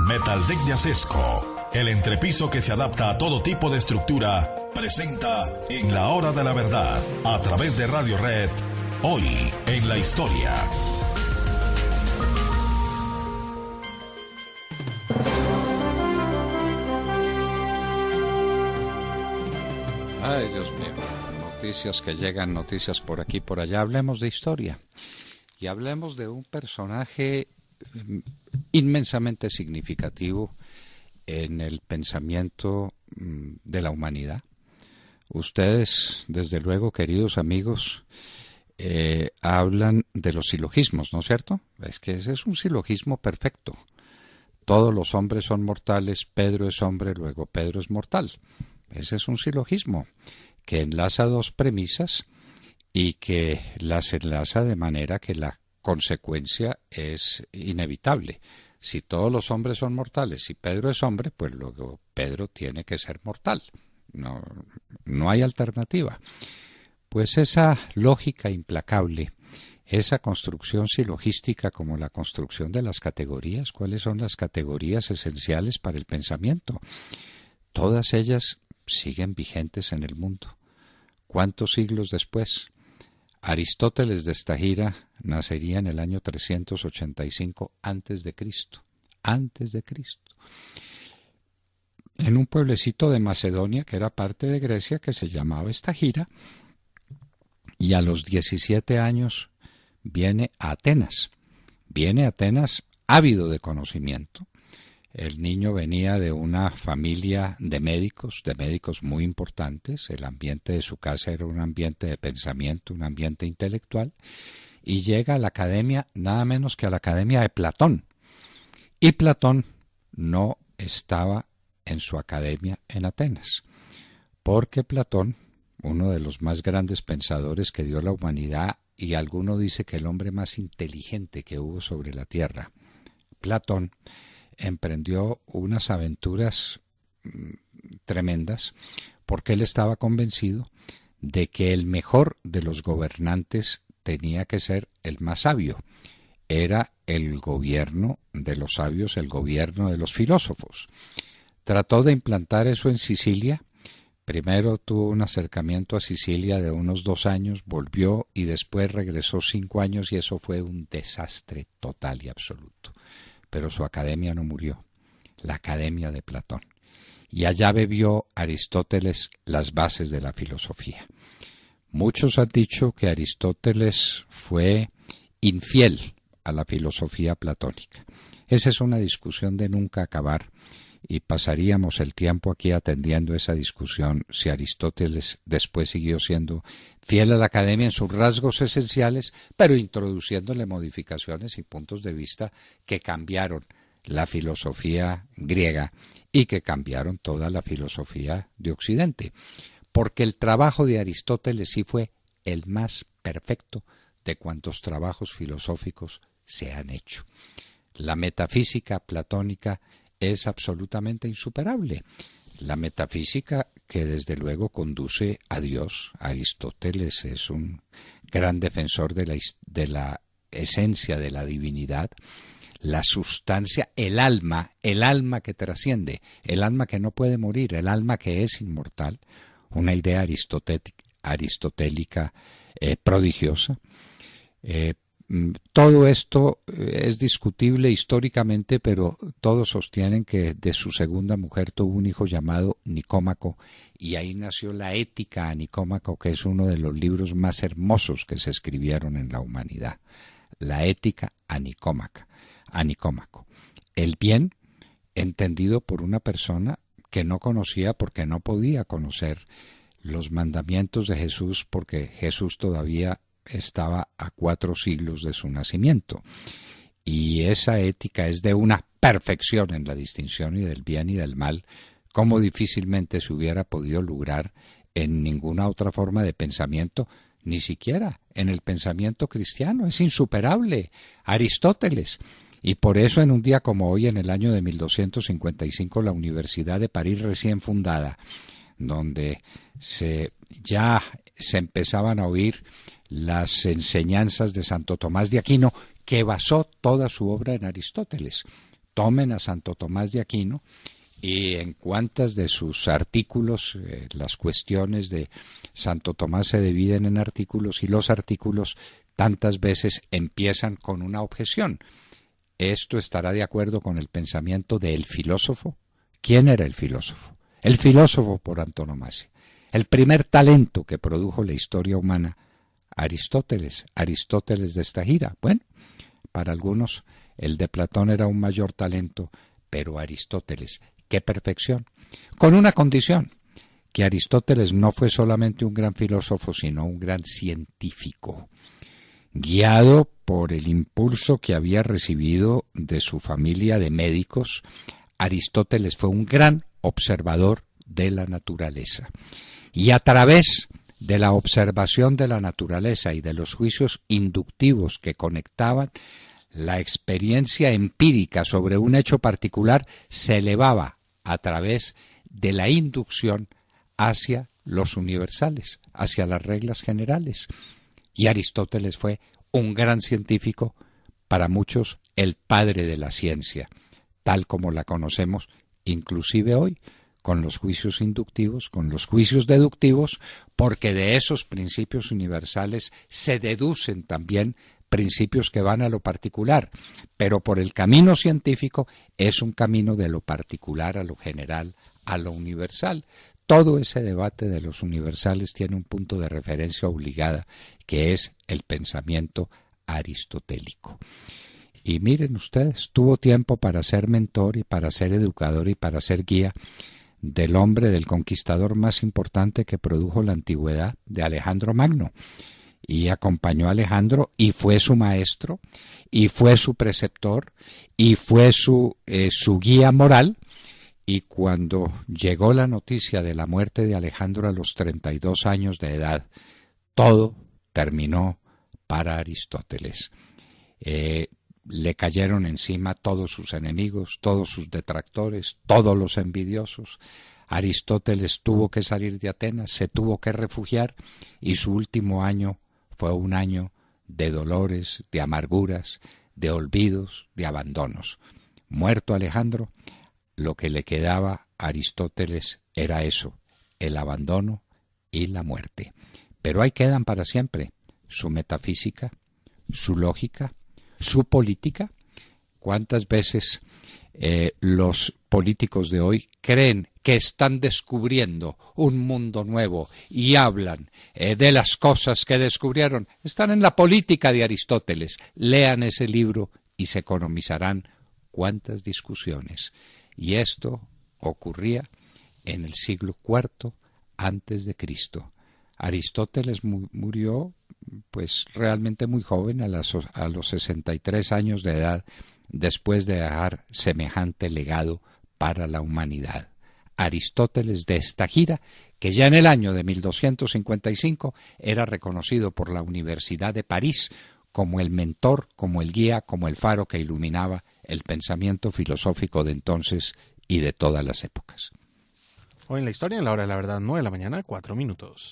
Metaldeck de Acesco, el entrepiso que se adapta a todo tipo de estructura, presenta En la Hora de la Verdad, a través de Radio Red, hoy en la historia. Ay, Dios mío, noticias que llegan, noticias por aquí, por allá. Hablemos de historia y hablemos de un personaje inmensamente significativo en el pensamiento de la humanidad. Ustedes, desde luego, queridos amigos, hablan de los silogismos, ¿no es cierto? Es que ese es un silogismo perfecto. Todos los hombres son mortales, Pedro es hombre, luego Pedro es mortal. Ese es un silogismo que enlaza dos premisas y que las enlaza de manera que la consecuencia es inevitable. Si todos los hombres son mortales y Pedro es hombre, pues luego Pedro tiene que ser mortal. No hay alternativa. Pues esa lógica implacable, esa construcción silogística como la construcción de las categorías, ¿cuáles son las categorías esenciales para el pensamiento? Todas ellas siguen vigentes en el mundo. ¿Cuántos siglos después? Aristóteles de Estagira nacería en el año 385 antes de Cristo. En un pueblecito de Macedonia que era parte de Grecia que se llamaba Estagira, y a los 17 años viene a Atenas. Viene a Atenas ávido de conocimiento. El niño venía de una familia de médicos muy importantes. El ambiente de su casa era un ambiente de pensamiento, un ambiente intelectual, y llega a la academia, nada menos que a la academia de Platón. Y Platón no estaba en su academia en Atenas, porque Platón, uno de los más grandes pensadores que dio la humanidad, y alguno dice que el hombre más inteligente que hubo sobre la tierra, Platón, emprendió unas aventuras tremendas porque él estaba convencido de que el mejor de los gobernantes tenía que ser el más sabio. Era el gobierno de los sabios, el gobierno de los filósofos. Trató de implantar eso en Sicilia. Primero tuvo un acercamiento a Sicilia de unos 2 años, volvió y después regresó 5 años y eso fue un desastre total y absoluto. Pero su academia no murió, la academia de Platón. Y allá bebió Aristóteles las bases de la filosofía. Muchos han dicho que Aristóteles fue infiel a la filosofía platónica. Esa es una discusión de nunca acabar y pasaríamos el tiempo aquí atendiendo esa discusión si Aristóteles después siguió siendo fiel a la academia en sus rasgos esenciales, pero introduciéndole modificaciones y puntos de vista que cambiaron la filosofía griega y que cambiaron toda la filosofía de Occidente. Porque el trabajo de Aristóteles sí fue el más perfecto de cuantos trabajos filosóficos se han hecho. La metafísica platónica es absolutamente insuperable. La metafísica que desde luego conduce a Dios. Aristóteles es un gran defensor de la esencia de la divinidad, la sustancia, el alma que trasciende, el alma que no puede morir, el alma que es inmortal, una idea aristotélica prodigiosa. Todo esto es discutible históricamente, pero todos sostienen que de su segunda mujer tuvo un hijo llamado Nicómaco, y ahí nació la Ética a Nicómaco, que es uno de los libros más hermosos que se escribieron en la humanidad. La Ética a Nicómaco. El bien entendido por una persona que no conocía porque no podía conocer los mandamientos de Jesús, porque Jesús todavía estaba a 4 siglos de su nacimiento, y esa ética es de una perfección en la distinción y del bien y del mal como difícilmente se hubiera podido lograr en ninguna otra forma de pensamiento, ni siquiera en el pensamiento cristiano. Es insuperable Aristóteles, y por eso en un día como hoy, en el año de 1255, la Universidad de París, recién fundada, donde ya se empezaban a oír las enseñanzas de Santo Tomás de Aquino, que basó toda su obra en Aristóteles. tomen a Santo Tomás de Aquino y en cuantas de sus artículos, las cuestiones de Santo Tomás se dividen en artículos y los artículos tantas veces empiezan con una objeción. Esto estará de acuerdo con el pensamiento del filósofo. ¿Quién era el filósofo? El filósofo por antonomasia. El primer talento que produjo la historia humana, Aristóteles de Estagira. Bueno, para algunos el de Platón era un mayor talento, pero Aristóteles, ¡qué perfección! Con una condición, que Aristóteles no fue solamente un gran filósofo, sino un gran científico, guiado por el impulso que había recibido de su familia de médicos. Aristóteles fue un gran observador de la naturaleza, y a través de la observación de la naturaleza y de los juicios inductivos que conectaban, la experiencia empírica sobre un hecho particular se elevaba a través de la inducción hacia los universales, hacia las reglas generales. Y Aristóteles fue un gran científico, para muchos el padre de la ciencia, tal como la conocemos inclusive hoy, con los juicios inductivos, con los juicios deductivos, porque de esos principios universales se deducen también principios que van a lo particular, pero por el camino científico es un camino de lo particular a lo general, a lo universal. Todo ese debate de los universales tiene un punto de referencia obligada, que es el pensamiento aristotélico. Y miren ustedes, tuvo tiempo para ser mentor y para ser educador y para ser guía del hombre, del conquistador más importante que produjo la antigüedad, de Alejandro Magno. Y acompañó a Alejandro y fue su maestro, y fue su preceptor, y fue su guía moral. Y cuando llegó la noticia de la muerte de Alejandro a los 32 años de edad, todo terminó para Aristóteles. Le cayeron encima todos sus enemigos, todos sus detractores, todos los envidiosos. Aristóteles tuvo que salir de Atenas, se tuvo que refugiar, y su último año fue un año de dolores, de amarguras, de olvidos, de abandonos. Muerto Alejandro, lo que le quedaba a Aristóteles era eso, el abandono y la muerte. Pero ahí quedan para siempre su metafísica, su lógica, su política. ¿Cuántas veces los políticos de hoy creen que están descubriendo un mundo nuevo y hablan de las cosas que descubrieron? Están en la política de Aristóteles. Lean ese libro y se economizarán cuántas discusiones. Y esto ocurría en el siglo IV antes de Cristo. Aristóteles murió pues realmente muy joven, a los 63 años de edad, después de dejar semejante legado para la humanidad. Aristóteles de Estagira, que ya en el año de 1255 era reconocido por la Universidad de París como el mentor, como el guía, como el faro que iluminaba el pensamiento filosófico de entonces y de todas las épocas. Hoy en la historia, en la hora de la verdad, 9 de la mañana, 4 minutos.